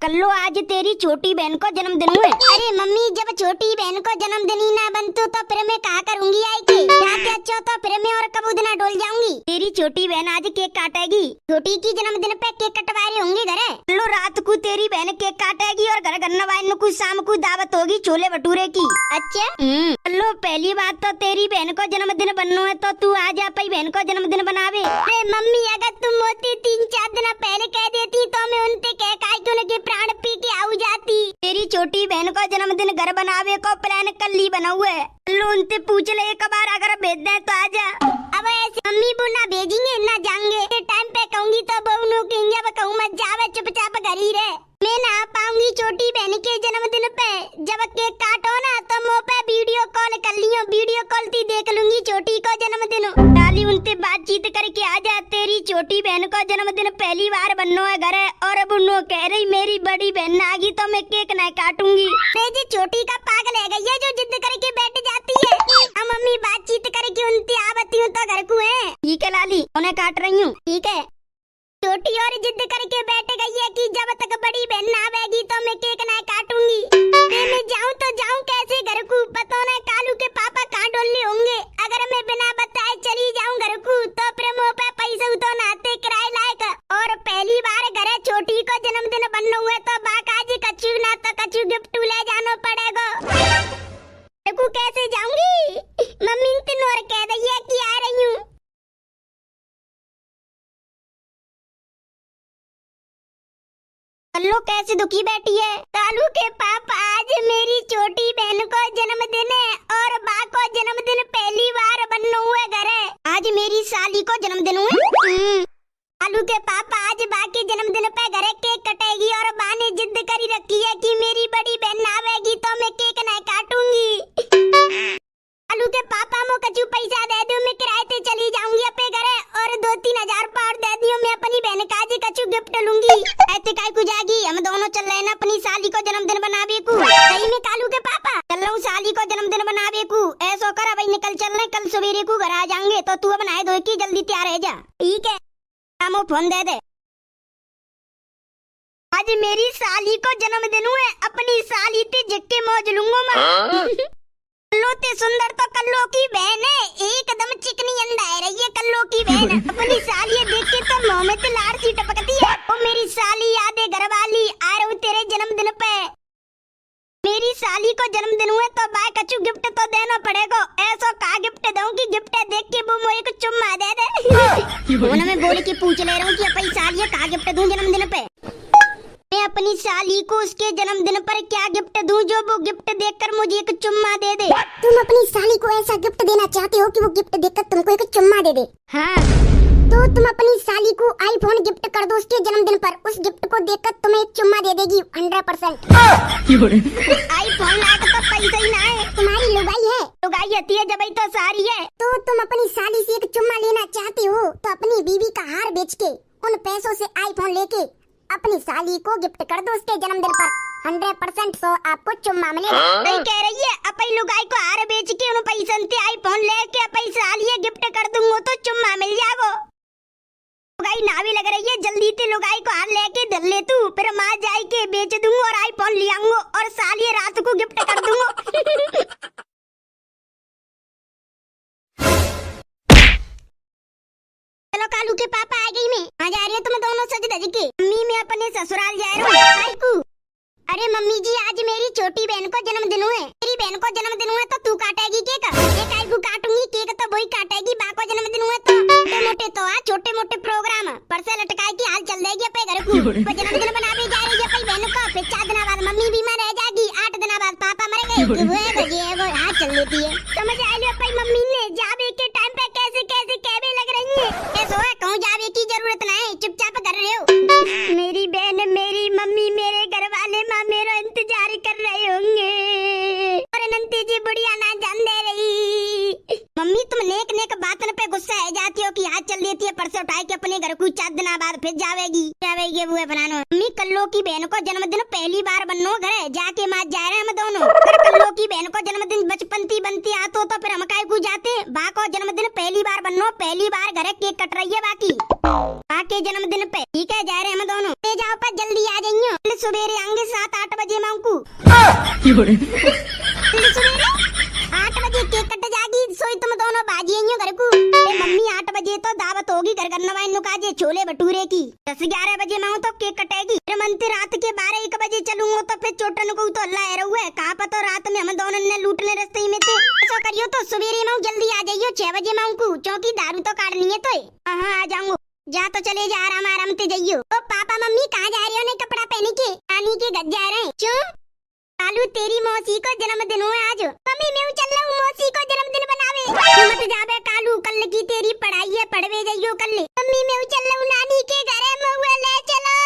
कल्लो आज तेरी छोटी बहन को जन्मदिन है। अरे मम्मी, जब छोटी बहन को जन्मदिन ही ना बनतू तो फिर मैं कहा करूंगी आई के? यहाँ से अच्छा तो फिर मैं और कब उतना डोल जाऊंगी। तेरी छोटी बहन आज केक काटेगी। छोटी की जन्मदिन पे केक कटवा रहे होंगे घरे। कल्लो रात को तेरी बहन केक काटेगी और घर गन्ना को शाम को दावत होगी छोले भटूरे की। अच्छा कल्लो पहली बात तो तेरी बहन को जन्मदिन बनना है तो तू आज अपनी बहन को जन्मदिन बनावे। अरे मम्मी, अगर तुम होती 3-4 दिन पहले कह देती तो मैं उनसे कह के प्राण पी के आऊ जाती। तेरी छोटी बहन को जन्मदिन घर बनावे को प्लान कल ही बना हुआ है। कल्लो उनसे पूछ ले एक बार, अगर भेज दे तो आजा। अब ऐसे मम्मी वो ना भेजेंगे ना जाएंगे। टाइम पे कहूंगी तो बहु कहेंगे अब कहूँ मत जावे, चुपचाप घर ही रहे। मैं ना आ पाऊंगी छोटी बहन के जन्मदिन पे। जब केक काटो ना तो मुँह पे वीडियो कॉल कर लियो, वीडियो कॉल थी देख लूंगी छोटी को जन्मदिन। डाली उनसे बातचीत करके आजा। तेरी छोटी बहन को जन्मदिन पहली बार बनना है घर, और अब उन्हों कह रही मेरी बड़ी बहन आ गई तो मैं केक नहीं काटूंगी। मैं जी छोटी का पागल है गई है जो जिद करके बैठ जाती है। अब मम्मी बातचीत करके उनसे आवती हूँ तो घर को है। ठीक है लाली, उन्हें काट रही हूँ। ठीक है। छोटी और जिद करके बैठ गई है कि जब तक बड़ी बहन ना आवेगी तो मैं केक नहीं काटूंगी। मैं जाऊं तो जाऊं कैसे घर को? पता नहीं कालू के पापा कहाँ डोलने होंगे। अगर मैं बिना बताए चली जाऊं घर को तो फिर मुँह पे पैसे तो नाते किराए लायक। और पहली बार घर छोटी को जन्मदिन बनना हुआ तो बाकाजी कच्चू ना तो कच्चू गिफ्ट ले जाना पड़ेगा। कैसे जाऊंगी? मम्मी तीनों और कह रही है कि आ रही हूँ। कल्लो कैसे दुखी बैठी है? कालू के पापा आज मेरी छोटी बहन को जन्मदिन है और बा को जन्मदिन पहली बार बनना हुआ घर है। आज मेरी साली को जन्मदिन हुआ। कालू के पापा आज बा के जन्मदिन पे घर केक कटेगी और बा ने जिद करी रखी है कि मेरी बड़ी बहन आवेगी तो मैं केक नहीं काटूंगी। कालू के पापा मो कछु पैसा दे दो, मैं किराए पे चली जाऊंगी अपने घरे और 2-3 हजार पार दे दियो, मैं अपनी बहन का आज कछु गिफ्ट लूंगी। ऐसे काय को जागी? हम दोनों चल रहे ना अपनी साली को जन्मदिन बनावे को। सही में कालू के पापा चल रहा हूँ साली को जन्मदिन बनावे को। ऐसा कर भाई निकल चल रहे, कल सवेरे को घर आ जाएंगे तो तू अब नहाए धोए की जल्दी तैयार रह जा। ठीक है। हमो फोन दे दे। आज मेरी साली को जन्मदिन हुए, अपनी साली ते जक्के मौज लूंगा मैं। कल्लो ते सुंदर तो कल्लो की बहन है, एकदम चिकनी अंडा है रही है कल्लो की बहन। अपनी साली देख के तो मुंह में लार सी टपकती है। ओ मेरी साली याद है घर वाली, आ रहा हूँ तेरे जन्मदिन पे। मेरी साली को जन्मदिन हुए तो बाय कछु गिफ्ट तो देना पड़ेगा। ऐसा का गिफ्ट दूं कि गिफ्ट देख के वो मुझे को चुम्मा दे दे। वो मैं बोल के पूछ ले रहा हूँ कि अपनी साली का गिफ्ट दूं जन्मदिन पे। मैं अपनी साली को उसके जन्मदिन पर क्या गिफ्ट दूं जो वो गिफ्ट देखकर मुझे एक चुम्मा दे दे। तुम अपनी साली को ऐसा गिफ्ट देना चाहते हो कि वो गिफ्ट देखकर तुमको एक चुम्मा दे दे? हाँ। तो तुम अपनी साली को आईफोन गिफ्ट कर दो उसके जन्मदिन पर। उस गिफ्ट को देखकर तुम्हें एक चुम्मा दे देगी 100%। आईफोन लायक तो पैसा ही ना है। तुम्हारी लुगाई है। लुगाई आती है जब तो सारी है। तो तुम अपनी साली से एक चुम्मा लेना चाहते हो तो अपनी बीवी का हार बेच के उन पैसों से आईफोन लेके अपनी साली को गिफ्ट कर दो उसके जन्मदिन पर। 100% सो आपको चुम्मा मिलेगा। नहीं कह रही है अपनी लुगाई को हार बेच के उन पैसों से आईफोन लेके अपनी साली गिफ्ट कर दूंगा तो चुम्मा मिल जाएगा। लुगाई नावी लग रही है, जल्दी से लुगाई को हार लेके धर ले तू, फिर माँ जाई के बेच दूंगा और आईफोन ले आऊंगा और साली रात को गिफ्ट कर दूंगा। चलो कालू के पापा आ गई। मैं आ जा रही है तुम दोनों सज धज के। मम्मी मैं अपने ससुराल जा रही हूँ। अरे मम्मी जी, आज मेरी छोटी बहन को जन्मदिन हुए। मेरी बहन को जन्मदिन हुआ तो तू काटेगी केक? ये काय को काटूंगी केक तो वही काटेगी। बा को जन्मदिन हुआ तो छोटे मोटे प्रोग्राम परसे लटकाए की हाल चल जाएगी अपने घर को। जन्मदिन बनाने जा रही है अपनी बहन को। फिर 4 दिन बाद मम्मी बीमार रह जाएगी, 8 दिन बाद पापा मरेंगे। वो हाथ चल लेती है। समझ आ लो अपनी मम्मी ने जावे के टाइम पे कैसे कैसे कहने लग रही है। कैसे हो कहूँ जावे की जरूरत नहीं, चुपचाप कर रहे हो। मेरी बहन, मेरी मम्मी, मेरे घर वाले माँ मेरा इंतजार कर रहे होंगे। और नंती जी बुढ़िया ना जान दे रही। मम्मी तुम नेक नेक बातन पे गुस्सा है जाती हो कि हाथ चल देती है, परसों उठाए के अपने घर को 4 दिन बाद फिर जावेगी वो बनानो। मम्मी कल्लो की बहन को जन्मदिन पहली बार बननो घर जाके माँ जा रहे हैं हम दोनों। कल्लो की बहन को जन्मदिन बचपनती बनती आतो तो फिर हम काय को जाते। बा को जन्मदिन पहली बार बनो, पहली बार घरे केक कट रही है बाकी बाकी जन्मदिन पे। ठीक है, जा रहे हम दोनों। ले जाओ पर जल्दी आ जाइयो, सवेरे आएंगे 7-8 बजे मांगू। सवेरे 8 बजे केक कट जागी, सोई तुम दोनों बाजी आइयो घर को। मम्मी 8 बजे तो दावत होगी घर करना नुकाजे छोले भटूरे की। 10-11 बजे मांगू तो केक कटेगी। फिर मनते रात के 12-1 बजे चलूंगा तो फिर चोटन को तो अल्लाह है रहुए। कहा पता रात में हम दोनों ने लूटने रास्ते में थे। ऐसा करियो तो सवेरे मांगू जल्दी आ जाइयो 6 बजे मांगू, क्योंकि दारू तो काटनी है। तो हाँ आ जाऊंगा। जा तो चले जा, आराम आराम से जाइयो। तो पापा मम्मी कहाँ जा रहे हो? ने कपड़ा पहने के नानी के घर जा रहे हैं। क्यों? कालू तेरी मौसी को जन्मदिन हुआ आज। मम्मी मैं चल रहा हूँ मौसी को जन्मदिन बनावे। मत जाबे कालू, कल की तेरी पढ़ाई है, पढ़वे जाइयो कल। मम्मी मैं चल रहा हूँ नानी के घर है, महुआ ले चलो।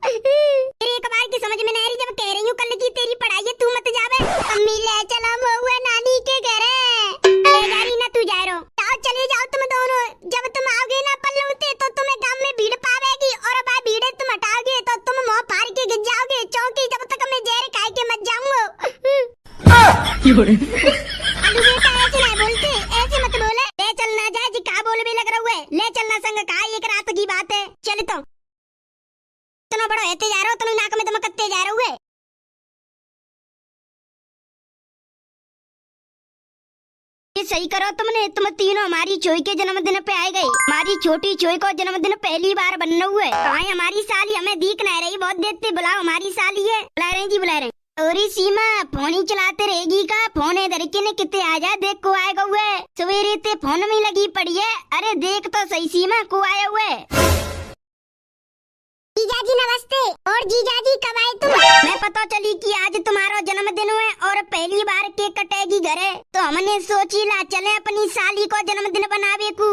तेरी एक बार की समझ में नहीं आ रही, जब कह रही हूँ कल की तेरी पढ़ाई है तू मत जाबे। मम्मी ले चलो महुआ नानी के घर है। ले जा रही ना तू जा रहो। जाओ चले जाओ तुम दोनों। जब तुम आओगे ना पल्लूते तो तुम्हें गांव में भीड़ पावेगी, और भाई भीड़ तुम हटाओगे तो तुम मुंह फाड़ के गिर जाओगे, क्योंकि जब तक मैं जहर खाए के मत जाऊंगा। अभी बेटा ऐसे नहीं बोलते, ऐसे मत बोले। ले चलना जा जी, का बोल भी लग रहा है। ले चलना संग का, एक रात की बात है। चल तो इतना बड़ा होते जा रहा हो, तुम नाक में दमकते जा रहे हो। ये सही करो तुमने, तुम तीनों हमारी चोई के जन्मदिन पे आए गए। हमारी छोटी चोई को जन्मदिन पहली बार बनना हुआ है। कहाँ है हमारी साली? हमें दिख नहीं रही, बहुत देर से बुलाओ हमारी साली है। बुला रहे जी, बुला रहे। और सीमा फोन ही चलाते रहेगी का? फोन इधर के ने कितने आ जा, देख को आएगा हुआ है। सवेरे ते फोन में लगी पड़ी है। अरे देख तो सही सीमा, को आया हुआ है। जीजाजी नमस्ते। और जीजाजी कब आए तुम? मैं पता चली कि आज तुम्हारा जन्मदिन है और पहली बार केक कटेगी घरे, तो हमने सोची ला चले अपनी साली को जन्मदिन बनावे को।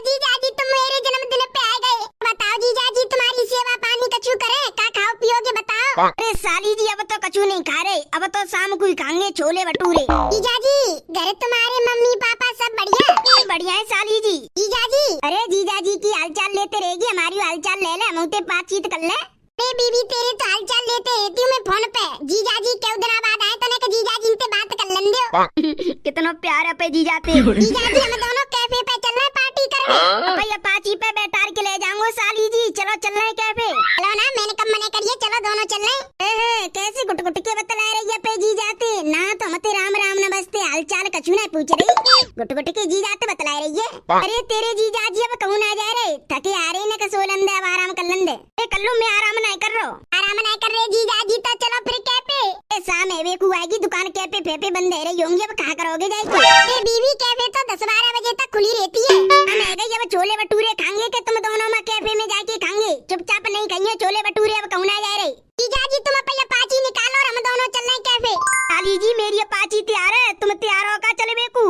जीजाजी तुम मेरे जन्मदिन पे आ गए। बताओ जीजाजी तुम्हारी सेवा पानी कछु करे? क्या खाओ पियोगे बताओ? अरे साली जी अब तो कछु नहीं खा रहे, अब तो शाम को ही खाएंगे छोले भटूरे। जीजाजी घर तुम्हारे मम्मी पापा सब बढ़िया? बढ़िया है साली जी। जीजाजी अरे जीजाजी की हालचाल लेते रहेगी, हमारी हालचाल ले ले, मुझे बातचीत कर ले। बीबी तेरे तो हालचाल लेते रहती हूँ मैं फोन पे। जीजाजी क्यों दिन बाद आए तो ने जीजाजी से बात कर लें दो। कितना प्यार है पे जीजाते। जीजाजी हम दोनों कैफे पे चल रहे पार्टी करने। भाई अपाची पे बैठार के ले जाऊंगा साली जी, चलो चल रहे कैफे। चलो ना, मैंने कब मना करिए, चलो दोनों चल रहे। कैसे गुट गुट के बतला रही है पे जीजाते ना, तो मते राम राम नमस्ते हालचाल कछु नहीं पूछ रही, गुट गुट के जीजाते बतला रही है। अरे तेरे जीजाजी अब कहूँ ना जा रहे, थके आ रहे न कसोलन दे, अब आराम कर लन दे। कल्लू मैं आराम नहीं कर रहा, आराम नहीं कर रहे जीजाजी, तो चलो फिर कैफे। शाम है वेकू आएगी, दुकान कैफे फेफे बंद है रही होंगी, अब कहाँ करोगे जाएगी? बीवी कैफे तो 10-12 बजे तक खुली रहती है। हम है गई, अब छोले भटूरे खाएंगे कि तुम दोनों में कैफे में जाके खाएंगे? चुपचाप नहीं खाएंगे छोले भटूरे, अब कहूँ ना जा रही। जीजाजी तुम अपनी अपाची निकालो और हम दोनों चल रहे कैफे। साली जी मेरी अपाची तैयार है, तुम तैयार हो का चले बेकू?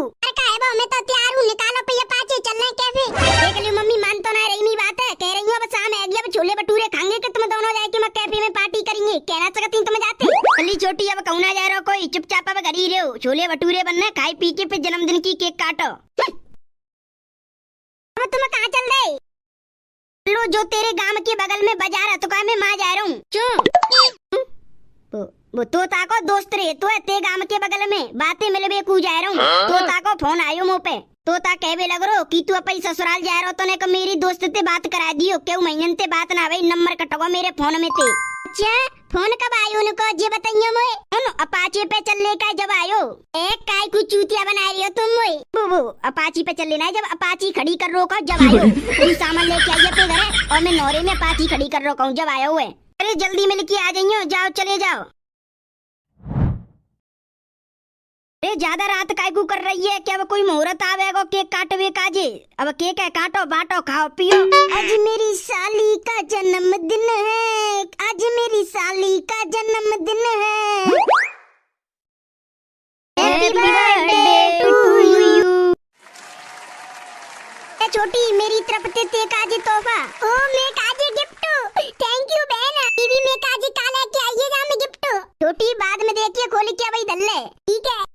मैं तो तैयार हूँ, निकालो पे अपाची, चल रहे कैफे। देख लियो मम्मी मान तो ना रही, नहीं बात है कह रही हूँ, अब शाम है अब छोले भटूरे खाएंगे कि तुम दोनों जाके मैं कैफे में पार्टी करेंगे? कहना सकती तुम जाते अली छोटी, अब कहूँ ना जा रहा कोई, चुपचाप अब घर ही रहो, छोले भटूरे बनना, खाई पी के फिर जन्मदिन की केक काटो। अब तुम कहाँ चल रहे? लो जो तेरे गांव के बगल में बाजार है, तो कहा मैं माँ जा रहा हूँ। क्यों? वो तोता को दोस्त रहे तो है ते गांव के बगल में, बातें मिलबे कू जा रहा हूँ। तोता को फोन आयो मुँह पे, तोता कहवे लग रो कि तू अपनी ससुराल जा रहा हो, तो ने को मेरी दोस्त से बात करा दियो। क्यों महीने ते बात ना भाई, नंबर कटवा मेरे फोन में थे। अच्छा फोन कब आयो उनको ये बताइयो मोए? उन अपाची पे चलने का जब आयो। एक काय कुछ चूतिया बना रही हो तुम मोए? बुबू अपाची पे चल लेना, जब अपाची खड़ी कर रोको जब आयो। तू सामान लेके आइए पे घर, और मैं नौरे में अपाची खड़ी कर रोका हूँ जब आयो हुए। अरे जल्दी मिल के आ जाइयो, जाओ चले जाओ। अरे ज्यादा रात काय को कर रही है? क्या अब कोई मुहूर्त आवेगा केक काटवे काजे? अब केक है, काटो बांटो खाओ पियो। आज मेरी साली का जन्मदिन है, आज मेरी साली का जन्मदिन है। Happy birthday to you. छोटी मेरी तरफ से ते काजे तोहफा। ओ मैं काजे गिफ्ट, थैंक यू बहन। बीबी मैं काजे काला के आइए जा मैं गिफ्ट। छोटी बाद में देखिए खोल के भाई दल्ले, ठीक है?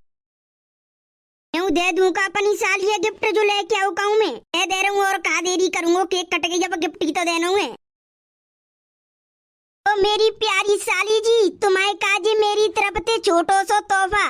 मैं दे दूंगा अपनी साली है गिफ्ट जो लेके आऊँ कहूँ मैं दे रहा हूँ, और कहा देरी करूँगा, केक कट गई जब गिफ्ट की तो देना है। ओ तो मेरी प्यारी साली जी तुम्हारे काजे मेरी तरफ से छोटो सो तोहफा।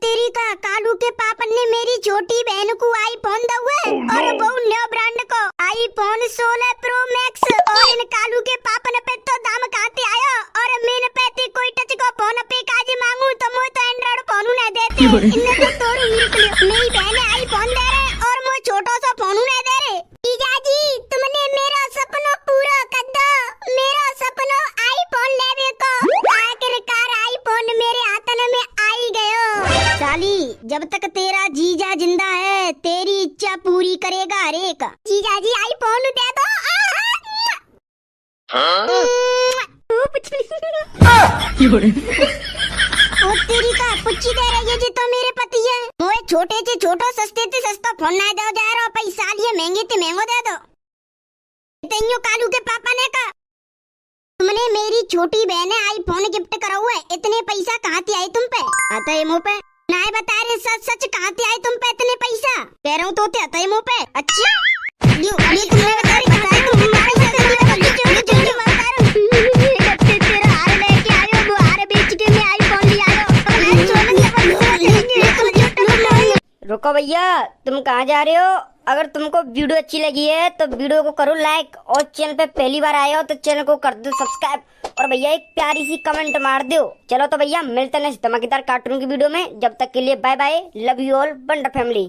तेरी का कालू के पापन ने मेरी छोटी बहन को आईफोन दउए और वो न्यू ब्रांड को आईफोन 16 प्रो मैक्स और इन कालू के पापन पे तो दाम कहते आयो और मैंने पैते कोई टच को फोन पे काजे मांगू तो मैं तो एंड्रॉइड फोन न देते इन्हें तो तोड़ू मेरी बहन आईफोन दे रहे और मैं छोटो सा फोन न दे रहे। जीजा जी तुमने मेरा सपना पूरा कर दो, मेरा सपना आईफोन लेवे को आखिरकार आईफोन मेरे हाथन में आई गयो। साली जब तक तेरा जीजा जिंदा है तेरी इच्छा पूरी करेगा हरेक। जीजा जी आईफोन दे दो। ओ तेरी का पुच्ची दे रही है जी तो मेरे पति है। मोए छोटे से छोटो सस्ते से सस्ता फोन ना दो जा रहा पैसा लिए महंगे ते महंगो दे दो। तेन्यो कालू के पापा ने कहा तुमने मेरी छोटी बहन आईफोन गिफ्ट करा हुआ है, इतने पैसा कहाँ से आए तुम पे? आता है मुँह पे ना बता रहे सच सच कहाँ से आए तुम पे इतने पैसा? कह रहा हूँ तो आता है मुँह पे। अच्छा ये तुमने बता रही बताया तुम तेरा हार लेके आयो वो हार बेच के मैं आईफोन ले आयो। रुको भैया तुम कहाँ जा रहे हो? अगर तुमको वीडियो अच्छी लगी है तो वीडियो को करो लाइक और चैनल पे पहली बार आए हो तो चैनल को कर दो सब्सक्राइब और भैया एक प्यारी सी कमेंट मार दो। चलो तो भैया मिलते हैं नेक्स्ट धमाकेदार कार्टून की वीडियो में, जब तक के लिए bye bye, love you all, wonder family.